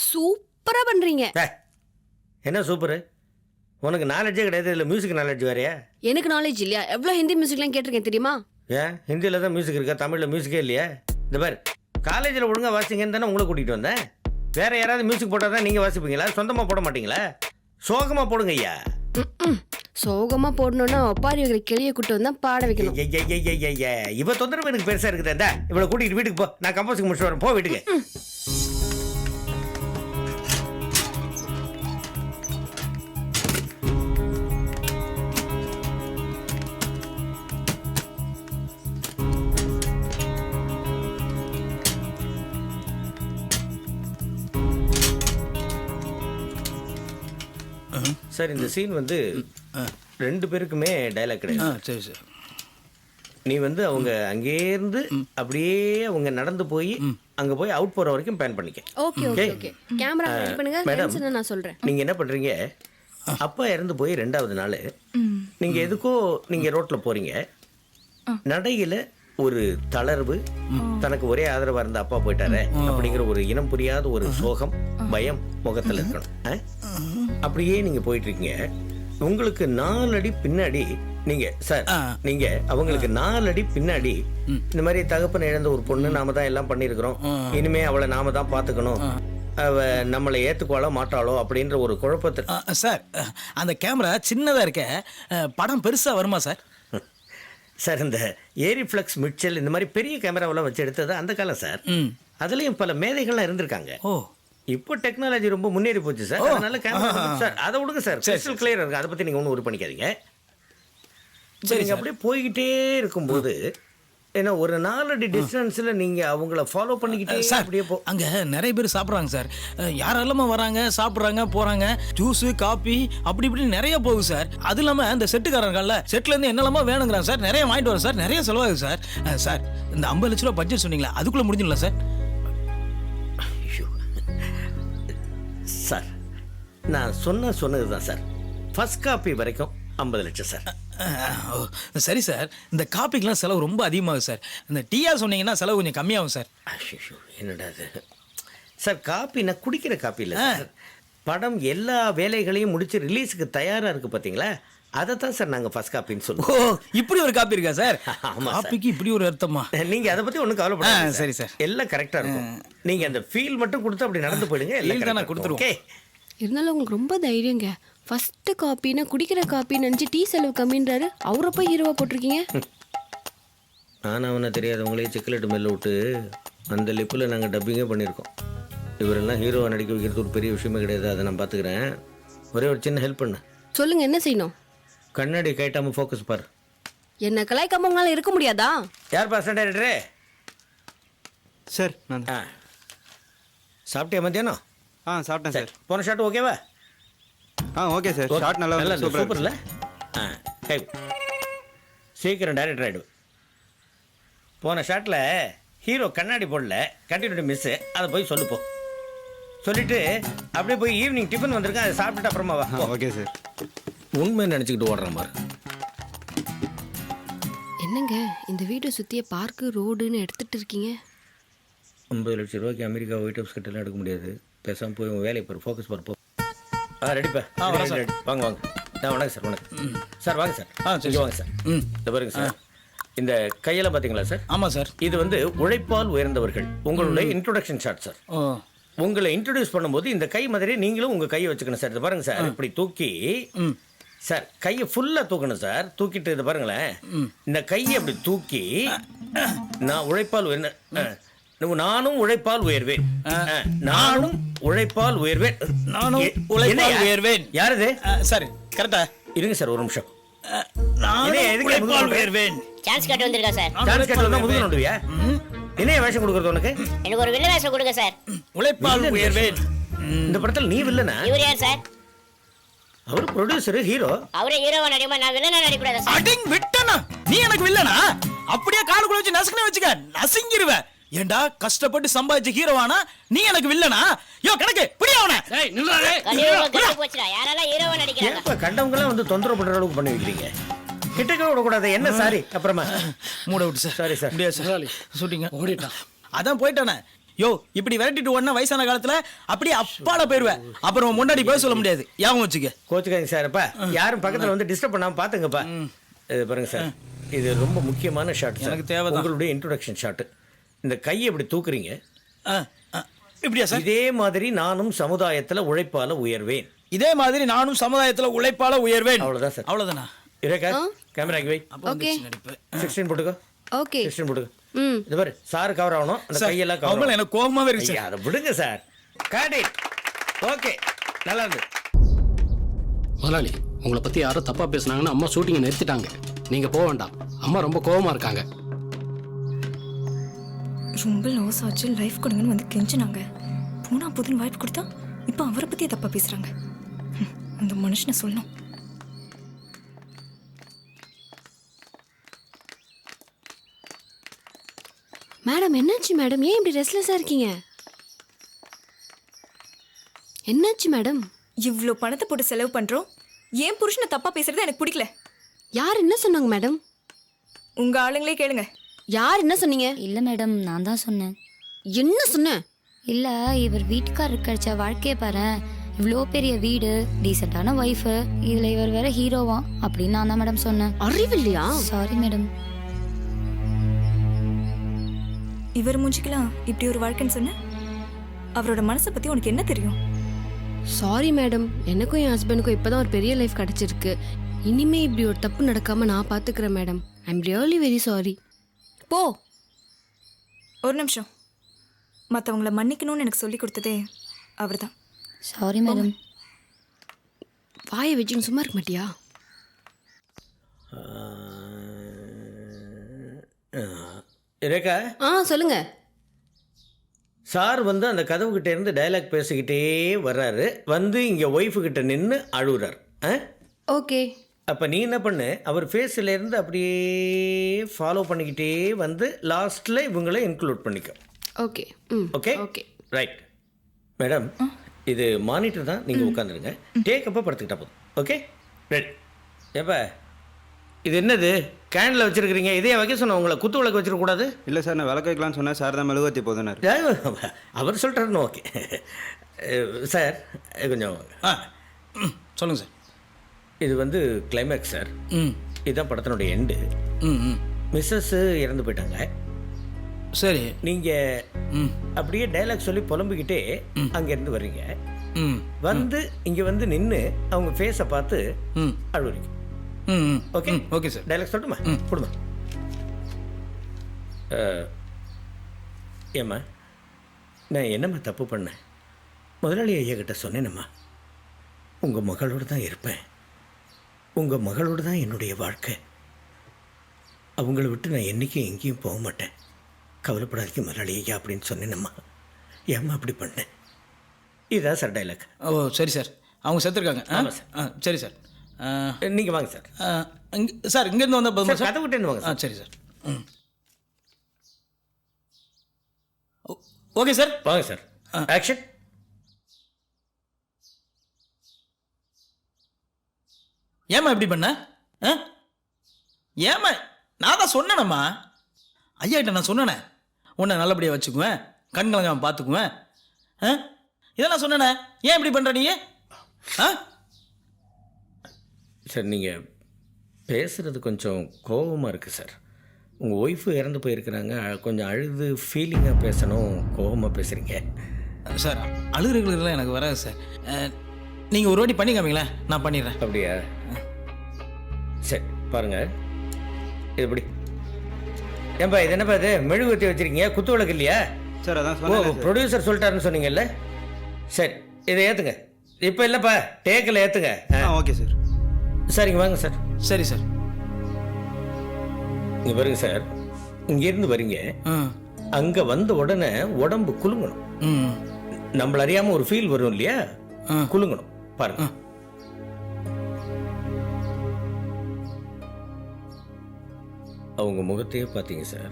சூப்பரா பண்றீங்க. என்ன சூப்பரு? உனக்கு நாலேஜே கிடையாது, இல்லை மியூசிக் நாலேஜ் வேறையா? எனக்கு நாலேஜ் இல்லையா? எவ்வளவு ஹிந்தி மியூசிக்லாம் கேட்டிருக்கேன் தெரியுமா? ஏன் ஹிந்தியில் தான் மியூசிக் இருக்கா, தமிழில் மியூசிக்கே இல்லையா? இந்த மாதிரி காலேஜில் ஒழுங்காக வாசிங்கன்னு தானே உங்களை கூட்டிகிட்டு வந்தேன். வேற யாராவது மியூசிக் போட்டால் தான் நீங்கள் வாசிப்பீங்களா? சொந்தமாக போட மாட்டீங்களா? சோகமாக போடுங்க ஐயா. சோகமா போடணும்னா ஒப்பாரி வைக்கிற கிளியை கூட்டு வந்தா பாட வைக்கணும். இவ தொந்தரவு எனக்கு பெருசா இருக்குது. இந்த இவளை கூட்டிகிட்டு வீட்டுக்கு போ, நான் கம்போசிங் முடிச்சுட்டு வரேன். போ வீட்டுக்கு. சார், இந்த சீன் வந்து 2 பேருக்குமே டைலாக் கிடையாது. சரி சார். நீ வந்து அவங்க அங்கேருந்து அப்படியே அவங்க நடந்து போய் அங்க போய் அவுட் போற வரைக்கும் பிளான் பண்ணிக்க. Okay okay okay. Camera ready பண்ணுங்க. மேடம், நான் சொல்றேன். நீங்க என்ன பண்றீங்க? அப்பா இறந்து போய் 2வது நாள் நீங்க எதுக்கோ நீங்க ரோட்ல போறீங்க. நடையில ஒரு தளர்வு, தனக்கு ஒரே ஆதரவா இருந்த அப்பா போயிட்டாரு அப்படிங்கிற ஒரு இனம் புரியாத ஒரு சோகம், பயம் முகத்துல இருக்கணும். அப்படியே நீங்க போயிட்டு இருக்கீங்க. உங்களுக்கு 4 அடி பின்னாடி நீங்க சார், நீங்க அவங்களுக்கு 4 அடி பின்னாடி இந்த மாதிரி தகப்பன் இழந்த ஒரு பொண்ணு, நாம தான் எல்லாம் பண்ணிருக்கிறோம், இனிமே அவளை நாம தான் பாத்துக்கணும், அவ நம்மளை ஏத்துக்குவாளோ மாட்டாளோ அப்படின்ற ஒரு குழப்பத்தை. சார், அந்த கேமரா சின்னதா இருக்க, படம் பெருசா வருமா சார்? சார், இந்த ஏரிஃப்ளக்ஸ் மிட்சல் இந்த மாதிரி பெரிய கேமராவெல்லாம் வச்சு எடுத்தது அந்த காலம் சார். அதுலயும் பல மேதைகள்லாம் இருந்திருக்காங்க. இப்போ டெக்னாலஜி ரொம்ப முன்னேறி போச்சு சார். அதனால கேமரா சார் அதை விடுங்க சார், கிறிஸ்டல் கிளியர் இருக்கு. அதை பத்தி நீங்க ஒன்றும் உரு பண்ணிக்காதீங்க. சரி, நீங்க அப்படியே போய்கிட்டே இருக்கும்போது ஏன்னா ஒரு 4 அடி டிஸ்டன்ஸ்ல நீங்க அவங்கள ஃபாலோ பண்ணிக்கிட்டே அப்படியே அங்க நிறைய பேர் சாப்பிட்றாங்க சார். யாரெல்லாம வராங்க, சாப்பிட்றாங்க, போறாங்க. ஜூஸ், காபி அப்படி இப்படி நிறைய போகுது சார். அது இல்லாம இந்த செட்டுக்காரங்கள்ல செட்ல இருந்து என்னெல்லாமோ வேணுங்கிறாங்க சார். நிறைய வாங்கிட்டு வரோம் சார். நிறைய செலவாகுது சார். சார், இந்த 50 லட்ச ரூபா பட்ஜெட் சொன்னீங்களா, அதுக்குள்ள முடிஞ்சிடலாம் சார்? சார், நான் சொன்னதுதான் சார். ஃபர்ஸ்ட் காப்பி வரைக்கும் 50 லட்சம் சார். சரி சார், இந்த காப்பிக்கெலாம் செலவு ரொம்ப அதிகமாகும் சார். இந்த டீயா சொன்னீங்கன்னா செலவு கொஞ்சம் கம்மியாகும் சார். என்னடா அது சார், காப்பி நான் குடிக்கிற காப்பி இல்லை சார். படம் எல்லா வேலைகளையும் முடிச்சு ரிலீஸுக்கு தயாராக இருக்குது பார்த்தீங்களா, அதை தான் சார் நாங்கள் ஃபர்ஸ்ட் காப்பின்னு சொல்லுவோம். ஓ, இப்படி ஒரு காப்பி இருக்கா சார்? ஆமாம், காப்பிக்கு இப்படி ஒரு அர்த்தமா? நீங்கள் அதை பற்றி ஒன்றும் கவலைப்படாதீங்க. சரி சார், எல்லாம் கரெக்டாக இருக்கும். நீங்கள் அந்த ஃபீல் மட்டும் கொடுத்து அப்படி நடந்து போயிடுங்க. எல்லாம் நான் கொடுத்துருவோம். இருந்தாலும் உங்களுக்கு ரொம்ப தைரியங்க. ஃபர்ஸ்ட் காப்பின்னா குடிக்கிற காப்பின்னு நினச்சி டீ செலவு கம்மின்றாரு. அவரை போய் ஹீரோவா போட்டிருக்கீங்க. நான் அவனை தெரியாதவங்களே சிக்கலெட்டு மேலே விட்டு அந்த லிப்பில் நாங்கள் டப்பிங்கே பண்ணியிருக்கோம். இவரெல்லாம் ஹீரோவை நடிக்க வைக்கிறது ஒரு பெரிய விஷயமே கிடையாது. அதை நான் பார்த்துக்கிறேன். ஒரே ஒரு சின்ன ஹெல்ப் பண்ணு. சொல்லுங்க, என்ன செய்யணும்? கண்ணாடி கைட்டாமல் ஃபோக்கஸ் பாரு. என்ன கலாய்க்காம உங்களால் இருக்க முடியாதா? யார் பாஸ் டைரக்டரே? சார், நான் சாப்பிட்டியா மத்தியானம்? சாப்பிட்டேன் சார். போன ஷாட் ஓகேவா? Okay sir. ஷாட் நல்லா சூப்பர் இல்லை? சீக்கிரம் டைரக்டர் ஆகிடும். போன ஷாட்டில் ஹீரோ கண்ணாடி போடல, கண்டினியூட்டி மிஸ்ஸு. அதை போய் சொல்லுப்போம். சொல்லிட்டு அப்படியே போய் ஈவினிங் டிஃபன் வந்திருக்கேன், அதை சாப்பிட்டுட்டு அப்புறமா வா. Okay sir. உண்மை நினச்சிக்கிட்டு ஓடுற மாதிரி. என்னங்க இந்த வீட்டை சுற்றிய பார்க்கு ரோடுன்னு எடுத்துகிட்டு இருக்கீங்க? 50 லட்சம் ரூபாய்க்கு அமெரிக்கா ஒயிட் ஹவுஸ் கட்டெல்லாம் எடுக்க முடியாது. பேசாமல் போய் உங்கள் வேலையை பாரு, ஃபோக்கஸ் பாரு. ரெடிப்பா? வாங்க வாங்க. வணக்கம் சார். வணக்கம் சார். வாங்க சார். சரி வாங்க சார். இந்த பாருங்க சார், இந்த கையெல்லாம் பார்த்தீங்களா சார்? ஆமாம் சார். இது வந்து உழைப்பால் உயர்ந்தவர்கள் உங்களுடைய இன்ட்ரோடக்ஷன் ஷாட் சார். உங்களை இன்ட்ரோடியூஸ் பண்ணும்போது இந்த கை மாதிரி நீங்களும் உங்கள் கையை வச்சுக்கணும் சார். இது பாருங்க சார், இப்படி தூக்கி சார் கையை ஃபுல்லாக தூக்கணும் சார். தூக்கிட்டு இது பாருங்களேன், இந்த கையை அப்படி தூக்கி நான் உழைப்பால் உயர்ந்த நானும் உழைப்பால் உயர்வேன், நானும் உழைப்பால் உயர்வேன், நானும் உழைப்பால் உயர்வேன். யாரு சரி, கரெக்டா? இருங்க சார் ஒரு நிமிஷம். உழைப்பால் உயர்வேன். சான்ஸ் கட் வந்திருக்கா சார்? சான்ஸ் கட் வந்தா முதுகு நோண்டுவியா? என்ன வேஷம் கொடுக்கறது உனக்கு? எனக்கு ஒரு வில்ல வேஷம் கொடுங்க சார். உழைப்பால் உயர்வேன். இந்த படத்துல நீ வில்லனா? இவர் யார் சார்? அவர் ப்ரொடியூசர், ஹீரோ. அவரே ஹீரோவா நடிக்குமா? நான் வில்லனா நடிக்க கூடாதா சார்? அடிங் விட்டனா, நீ எனக்கு வில்லனா? அப்படியே காலுக்குள்ள வச்சு நசுக்குனே வச்சுக்க, நசுங்கிருவ. ஏண்டா கஷ்டப்பட்டு சம்பாதிச்ச ஹீரோவானா நீ எனக்கு வில்லனா? யோ கணக்கு புடி அவனை. டேய் நில்லுடா. கலியுகம் கெட்டு போச்சுடா. யாரெல்லாம் ஹீரோவா நடிக்கிறாங்க? ஏப்பா கண்டவங்க எல்லாம் வந்து தொந்தரவு பண்ற அளவுக்கு பண்ணி வைக்கிறீங்க? கிட்டக்க விடக்கூடாது. என்ன சாரி அப்புறமா மூட விட்டு சார். Sorry sir. முடியாது சார். ஷூட்டிங்க ஓடிட்டான். அதான் போயிட்டானே. யோ இப்படி விரட்டிட்டு உடனே வயசான காலத்துல அப்படியே அப்பால போயிருவேன். அப்புறம் முன்னாடி போய் சொல்ல முடியாது. ஞாபகம் வச்சுக்க. கோச்சுக்காங்க சார். அப்பா யாரும் பக்கத்துல வந்து டிஸ்டர்ப் பண்ணாம பாத்துங்கப்பா. இது பாருங்க சார், இது ரொம்ப முக்கியமான ஷாட். எனக்கு தேவைதான். உங்களுடைய இன்ட்ரோடக்ஷன் ஷாட். இந்த கையை இப்படி தூக்குறீங்க. இப்படியா சார்? இதே மாதிரி நானும் சமுதாயத்துல உழைப்பால உயர்வேன். இதே மாதிரி நானும் சமுதாயத்துல உழைப்பால உயர்வேன். அவ்வளவுதான் சார். அவ்வளவுதானா? இரேகா கேமராக்கு வை. அப்போ வந்துருச்சு நடிப்பு. 16 போட்டுக்கோ. ஓகே 16 போட்டுக்கோ. ம் இது பாரு, சார் கவர் ஆகணும். அந்த சார், கையெல்லாம் கவர் அவங்கள ஆகணும். எனக்கு கோபமாவே இருக்கு ஐயா, சார். அதை விடுங்க சார். காட்டி ஓகே, நல்லா இருந்து. முதலாளி, உங்களை பற்றி யாரோ தப்பாக பேசுனாங்கன்னு அம்மா ஷூட்டிங்கை நிறுத்திட்டாங்க. நீங்கள் போக வேண்டாம். அம்மா ரொம்ப கோவமாக இருக்காங்க. ரொம்ப லாஸ் ஆச்சு, லைஃப் கொடுங்கன்னு வந்து கெஞ்சினாங்க. போனா புதுன்னு வாய்ப்பு கொடுத்தா இப்போ அவரை பற்றியே தப்பாக பேசுகிறாங்க. அந்த மனுஷனை சொல்லணும். மேடம் என்னாச்சு மேடம்? ஏன் இப்படி ரெஸ்ட்லெஸ்ஸாக இருக்கீங்க? என்னாச்சு மேடம்? இவ்வளோ பணத்தை போட்டு செலவு பண்ணுறோம், ஏன் புருஷனை தப்பாக பேசுறது எனக்கு பிடிக்கல. யார் என்ன சொன்னாங்க மேடம்? உங்கள் ஆளுங்களே கேளுங்க. யார் என்ன சொன்னீங்க? இல்லை மேடம், நான் தான் சொன்னேன். என்ன சொன்னேன்? இல்லை, இவர் வீட்டுக்காரர் கிடைச்ச வாழ்க்கையை பாரு. இவ்வளோ பெரிய வீடு, டீசெண்டான ஒய்ஃபு, இதில் இவர் வேற ஹீரோவா அப்படின்னு நான் தான் மேடம் சொன்னேன். அறிவில்லையா? Sorry madam. இவர் மூஞ்சிக்கலாம் இப்படி ஒரு வாழ்க்கைன்னு சொன்ன, அவரோட மனசை பற்றி உனக்கு என்ன தெரியும்? சாரி மேடம், எனக்கும் என் ஹஸ்பண்டுக்கும் இப்போதான் ஒரு பெரிய லைஃப் கிடைச்சிருக்கு. இனிமே இப்படி ஒரு தப்பு நடக்காம நான் பார்த்துக்கிறேன் madam. I am really very sorry. போ. ஒரு நிமிஷம். மற்றவங்கள மன்னிக்கணும்னு எனக்கு சொல்லி கொடுத்ததே அவர் தான். Sorry madam. வாயை வச்சுன்னு சும்மா இருக்க மாட்டியா? இரேகா, சொல்லுங்க. சார் வந்து அந்த கதவு கிட்ட இருந்து டயலாக் பேசிக்கிட்டே வர்றாரு. வந்து இங்க ஒய்ஃபு கிட்ட நின்று அழுகுறார். ஓகே. அப்போ நீ என்ன பண்ணு, அவர் ஃபேஸில் இருந்து அப்படியே ஃபாலோ பண்ணிக்கிட்டே வந்து லாஸ்ட்டில் இவங்கள இன்க்ளூட் பண்ணிக்கோ. Okay. Okay okay right. Madam, இது மானிட்டர் தான், நீங்கள் உட்காந்துருங்க. டேக் அப்போ படுத்துக்கிட்டா போதும். Okay ready. ஏப்பா இது என்னது கேனில் வச்சுருக்கிறீங்க? இதே வைக்க சொன்ன உங்களை குத்து விளக்கு வச்சிருக்கக்கூடாது. இல்லை சார், நான் விளக்கு வைக்கலாம்னு சொன்னேன். சார் தான் மெழுகுவத்தி போதுனார். அவர் சொல்கிறாருன்னு ஓகே. சார் கொஞ்சம் சொல்லுங்க சார். இது வந்து கிளைமேக்ஸ் சார். இதுதான் படத்தினுடைய எண்டு. ம் மிஸ்ஸஸ் இறந்து போயிட்டாங்க. சரி. நீங்கள் அப்படியே டைலாக் சொல்லி புலம்பிக்கிட்டே அங்கேருந்து வர்றீங்க. வந்து இங்கே வந்து நின்று அவங்க ஃபேஸை பார்த்து அழுவுறீங்க. Okay okay sir. டைலாக் சொல்லட்டுமா? கொடுமா. ஏம்மா, நான் என்னம்மா தப்பு பண்ணேன்? முதலாளி ஐயா கிட்ட சொன்னேனம்மா, உங்கள் மகளோடு தான் இருப்பேன், உங்கள் மகளோடு தான் என்னுடைய வாழ்க்கை, அவங்கள விட்டு நான் என்றைக்கும் எங்கேயும் போக மாட்டேன், கவலைப்படாதீங்க முதலாளி ஐயா அப்படின்னு சொன்னேனம்மா. ஏம்மா அப்படி பண்ணேன்? இதுதான் சார் டைலாக். ஓ சரி சார். அவங்க செத்துருக்காங்க. ஆமாம் சார். சரி சார். நீங்கள் வாங்க சார். சார் இங்கேருந்து வந்தால் போதுமா சார்? கதை விட்டேன்னு வாங்க சார். சரி சார். Okay sir. வாங்க சார். ஆக்ஷன். ஏம்மா இப்படி பண்ண? ஏம்மா? நான் தான் சொன்னேனம்மா, ஐயா கிட்ட நான் சொன்னேனே, உன்னை நல்லபடியாக வச்சுக்குவேன், கண் கலங்காம பார்த்துக்குவேன். இதெல்லாம் சொன்னேனே, ஏன் இப்படி பண்ணுற நீ? சார் நீங்கள் பேசுகிறது கொஞ்சம் கோபமாக இருக்குது சார். உங்கள் ஒய்ஃபு இறந்து போயிருக்கிறாங்க, கொஞ்சம் அழுது ஃபீலிங்காக பேசணும், கோபமாக பேசுகிறீங்க சார். அழுகுறதுலாம் எனக்கு வராது சார். நீங்கள் ஒரு வாட்டி பண்ணி காமிங்களேன், நான் பண்ணிடுறேன். அப்படியா? சரி பாருங்கள், இது எப்படி? ஏன்பா இது என்னப்பா இது மெழுகுவத்தி வச்சுருக்கீங்க, குத்து விளக்கு இல்லையா? சார் அதான் ஓ சொன்னேன். ப்ரொடியூசர் சொல்லிட்டாருன்னு சொன்னீங்கல்ல. சரி இதை ஏற்றுங்க. இப்போ இல்லைப்பா, டேக்கில் ஏற்றுங்க. Okay sir. சரிங்க வாங்க சார். சரி சார். இங்கே பாருங்க சார், இங்கேருந்து வரீங்க, அங்கே வந்த உடனே உடம்பு குலுங்கணும். நம்மள அறியாமல் ஒரு ஃபீல் வரும் இல்லையா, குலுங்கணும். பாருங்க. அவங்க முகத்தையே பார்த்தீங்க சார்.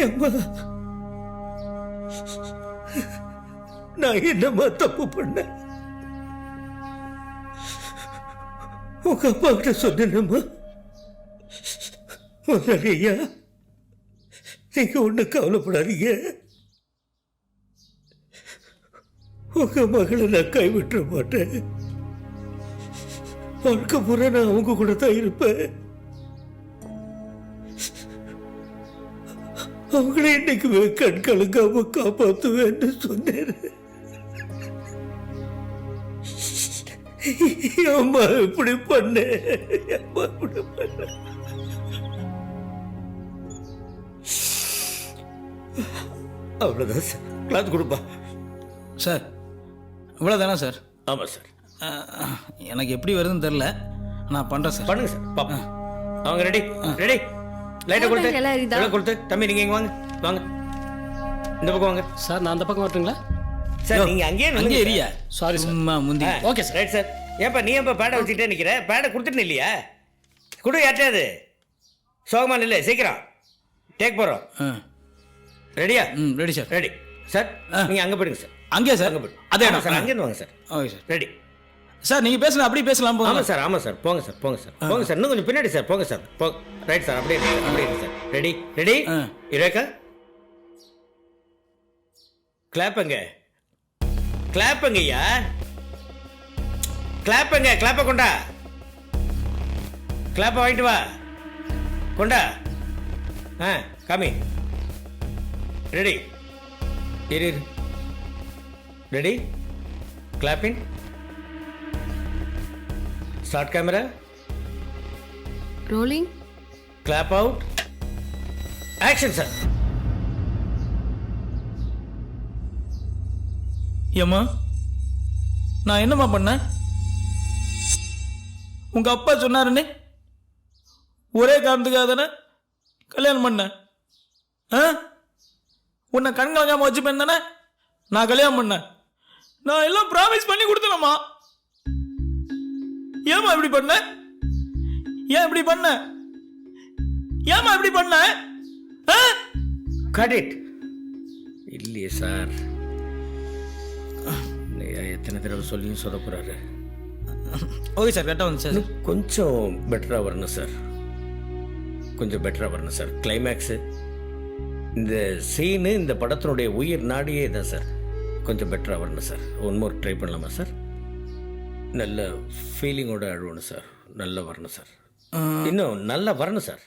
ஏம்மா நான் என்னம்மா தப்பு பண்ணேன்? உங்க அப்பா கிட்ட சொன்னேனம்மா, முதலையா நீங்க ஒண்ணு கவலைப்படாதீங்க, உங்க மகளை நான் கைவிட்டுற மாட்டேன், வாழ்க்கை பூரா நான் அவங்க கூட தான் இருப்பேன், அவங்கள இன்னைக்கு கண் கலங்காம காப்பாத்துவேன்னு சொன்னேன். அம்மா இப்படி பண்ண, அம்மா இப்படி பண்ண. அவ்வளவுதான் சார், கிளாஸ் கொடுப்பா. சார் இவ்வளோதானே சார்? ஆமா சார். எனக்கு எப்படி வருதுன்னு தெரில, நான் பண்ணுறேன் சார். பண்ணுங்க சார், பாப்பா. அவங்க ரெடி ரெடி. லைட்டை கொடுத்து எல்லாம் எரியுதா? எல்லாம் கொடுத்து. தம்பி நீங்க இங்க வாங்க, வாங்க இந்த பக்கம் வாங்க. சார் நான் அந்த பக்கம் வரட்டுங்களா? சார் நீங்க அங்கேயே அங்கே நில்லுங்க எரியா? Sorry sir. சும்மா முந்தி. Okay sir. Right sir. ஏப்பா நீ ஏப்பா பேடை வச்சுக்கிட்டே நிக்கிற? பேடை கொடுத்துட்டு இல்லையா? கொடு யார்ட்டாது. சோகமா நில்லு, சீக்கிரம் டேக் போறோம். ஆ ரெடியா? ம் ரெடி சார். Ready sir. நீங்க அங்க போயிடுங்க சார். அங்கேயா சார்? அங்க போயிடு. அதே ஆமா இடம் சார், அங்கேருந்து வாங்க sir. Okay sir. Ready. Sir நீங்கள் பேசலாம், அப்படியே பேசலாம் ஆமா போங்க. சார், ஆமா சார். போங்க சார், போங்க சார், போங்க சார். இன்னும் கொஞ்சம் பின்னாடி சார், போங்க சார். ரைட் சார், அப்படியே இருக்கு, அப்படியே இருக்கு சார். Ready ready. ஆ. இரேகா கிளாப்புங்க, கிளாப்புங்கய்யா, கிளாப்புங்க. கிளாப்பை கொண்டா, கிளாப்பை வாங்கிட்டு வா, கொண்டா. ஆ காமி. ரெடி. இரு ready. Clapping. Start camera. Rolling. Clap out. Action sir. ஏம்மா நான் என்னம்மா பண்ணேன்? உங்க அப்பா சொன்னாருன்னு ஒரே காரணத்துக்காக தானே கல்யாணம் பண்ணேன். ஆ உன்னை கண்கலங்காம வச்சுப்பேன் தானே நான் கல்யாணம் பண்ணேன். நான் எல்லாம் ப்ராமிஸ் பண்ணி கொடுத்தேனம்மா. ஏம்மா இப்படி பண்ண? ஏன் இப்படி பண்ண? ஏம்மா இப்படி பண்ண? ஆ? Cut it. இல்லையே சார், எத்தனை தடவை சொல்லியும் சொல்ல போறாரு. ஓகே சார், கரெக்டாக வந்து சார். கொஞ்சம் பெட்டராக வரணும் சார், கொஞ்சம் பெட்டராக வரணும் சார். கிளைமேக்ஸு, இந்த சீனு இந்த படத்தினுடைய உயிர் நாடியே தான் சார். கொஞ்சம் பெட்டராக வரணும் சார். ஒன் மோர் ட்ரை பண்ணலாமா சார்? நல்ல ஃபீலிங்கோட அழுவணும் சார், நல்லா வரணும் சார், இன்னும் நல்லா வரணும் சார்.